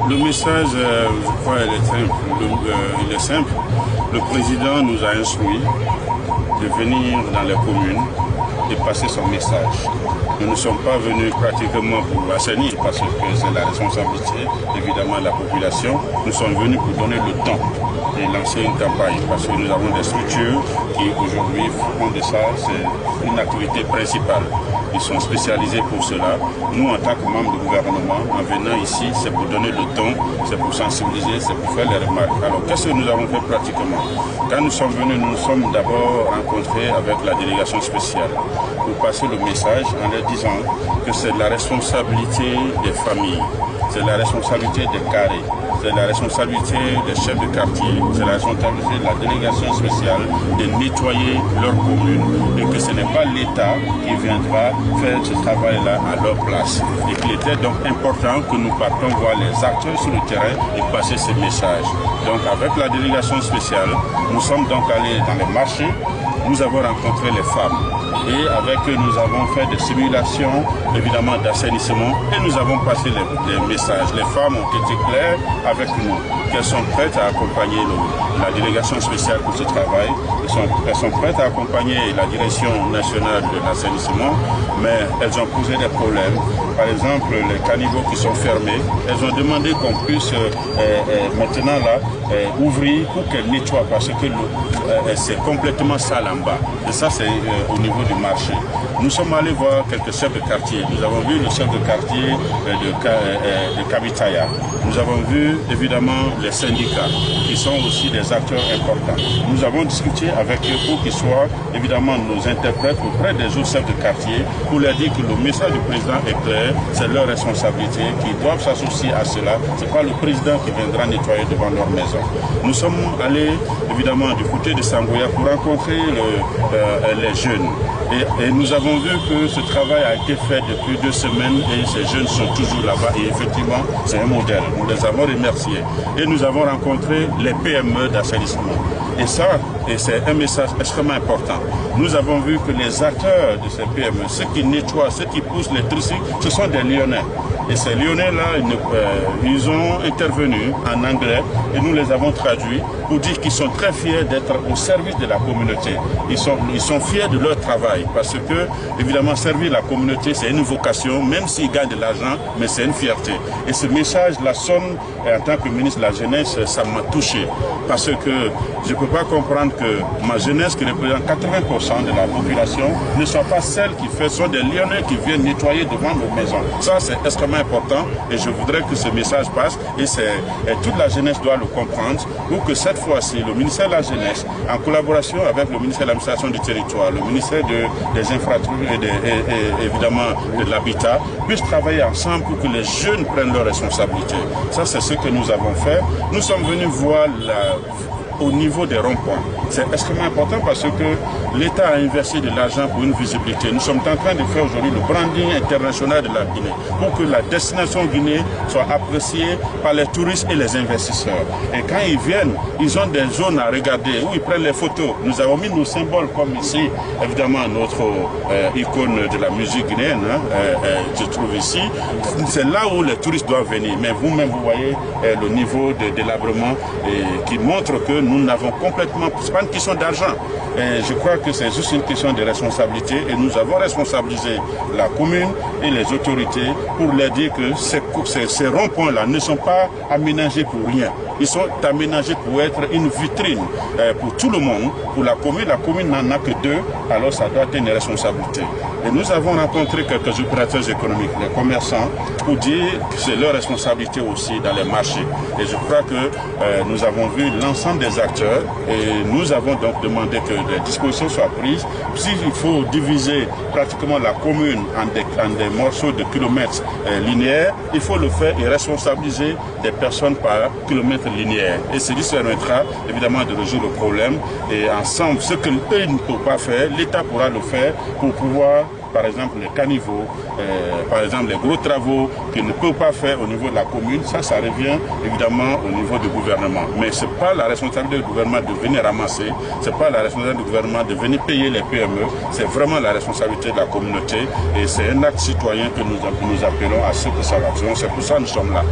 Le message, je crois, il est simple. Le président nous a instruit de venir dans les communes et passer son message. Nous ne sommes pas venus pratiquement pour assainir, parce que c'est la responsabilité évidemment de la population. Nous sommes venus pour donner le temps et lancer une campagne, parce que nous avons des structures qui aujourd'hui font de ça, c'est une activité principale. Ils sont spécialisés pour cela. Nous, en tant que membres du gouvernement, en venant ici, c'est pour donner le ton, c'est pour sensibiliser, c'est pour faire les remarques. Alors, qu'est-ce que nous avons fait pratiquement? Quand nous sommes venus, nous nous sommes d'abord rencontrés avec la délégation spéciale pour passer le message en leur disant que c'est la responsabilité des familles, c'est la responsabilité des carrés, c'est la responsabilité des chefs de quartier, c'est la responsabilité de la délégation spéciale de nettoyer leur commune et que ce n'est pas l'État qui viendra faire ce travail-là à leur place. Et qu'il était donc important que nous partons voir les acteurs sur le terrain et passer ces messages. Donc avec la délégation spéciale, nous sommes donc allés dans les marchés, nous avons rencontré les femmes. Et avec eux, nous avons fait des simulations, évidemment, d'assainissement et nous avons passé les messages. Les femmes ont été claires avec nous, qu'elles sont prêtes à accompagner la délégation spéciale pour ce travail. Elles sont prêtes à accompagner la direction nationale de l'assainissement, mais elles ont posé des problèmes. Par exemple, les caniveaux qui sont fermés, elles ont demandé qu'on puisse maintenant là ouvrir pour qu'elles nettoient parce que c'est complètement sale en bas. Et ça, c'est au niveau du marché. Nous sommes allés voir quelques chefs de quartier. Nous avons vu le chef de quartier de Kabitaya. Nous avons vu évidemment les syndicats qui sont aussi des acteurs importants. Nous avons discuté avec eux pour qu'ils soient évidemment nos interprètes auprès des autres chefs de quartier pour leur dire que le message du président est clair, c'est leur responsabilité, qu'ils doivent s'associer à cela. Ce n'est pas le président qui viendra nettoyer devant leur maison. Nous sommes allés évidemment du côté de Sangoya pour rencontrer les jeunes. Et nous avons vu que ce travail a été fait depuis 2 semaines et ces jeunes sont toujours là-bas et effectivement c'est un modèle. Nous les avons remerciés. Et nous avons rencontré les PME d'assainissement. Et ça, c'est un message extrêmement important. Nous avons vu que les acteurs de ces PME, ceux qui nettoient, ceux qui poussent les tricycles, ce sont des Lyonnais. Et ces Lyonnais-là, ils ont intervenu en anglais et nous les avons traduits pour dire qu'ils sont très fiers d'être au service de la communauté. Ils sont fiers de leur travail parce que, évidemment, servir la communauté, c'est une vocation, même s'ils gagnent de l'argent, mais c'est une fierté. Et ce message, la sonne, en tant que ministre de la Jeunesse, ça m'a touché. Parce que je ne peux pas comprendre que ma jeunesse, qui représente 80% de la population, ne soit pas celle qui fait, sont des Lyonnais qui viennent nettoyer devant nos maisons. Ça, c'est extrêmement important et je voudrais que ce message passe et toute la jeunesse doit le comprendre pour que cette fois-ci, le ministère de la Jeunesse, en collaboration avec le ministère de l'administration du territoire, le ministère des infrastructures et évidemment de l'habitat, puissent travailler ensemble pour que les jeunes prennent leurs responsabilités. Ça, c'est ce que nous avons fait. Nous sommes venus voir au niveau des ronds-points. C'est extrêmement important parce que l'État a investi de l'argent pour une visibilité. Nous sommes en train de faire aujourd'hui le branding international de la Guinée pour que la destination Guinée soit appréciée par les touristes et les investisseurs. Et quand ils viennent, ils ont des zones à regarder où ils prennent les photos. Nous avons mis nos symboles comme ici, évidemment notre icône de la musique guinéenne, je trouve ici. C'est là où les touristes doivent venir. Mais vous-même, vous voyez le niveau de délabrement qui montre que nous n'avons complètement, ce n'est pas une question d'argent. Je crois que c'est juste une question de responsabilité et nous avons responsabilisé la commune et les autorités pour leur dire que ces ronds-points-là ne sont pas aménagés pour rien. Ils sont aménagés pour être une vitrine pour tout le monde. Pour la commune n'en a que 2, alors ça doit être une responsabilité. Et nous avons rencontré quelques opérateurs économiques, les commerçants, pour dire que c'est leur responsabilité aussi dans les marchés. Et je crois que nous avons vu l'ensemble des acteurs et nous avons donc demandé que des dispositions soient prises. S'il faut diviser pratiquement la commune en des morceaux de kilomètres linéaires, il faut le faire et responsabiliser des personnes par kilomètre linéaire. Et ceci permettra évidemment de résoudre le problème. Et ensemble, ce que eux ne peuvent pas faire, l'État pourra le faire pour pouvoir, par exemple, les caniveaux, par exemple, les gros travaux qu'ils ne peuvent pas faire au niveau de la commune, ça revient évidemment au niveau du gouvernement. Mais ce n'est pas la responsabilité du gouvernement de venir ramasser, ce n'est pas la responsabilité du gouvernement de venir payer les PME, c'est vraiment la responsabilité de la communauté et c'est un acte citoyen que nous appelons à ce que ça va. C'est pour ça que nous sommes là.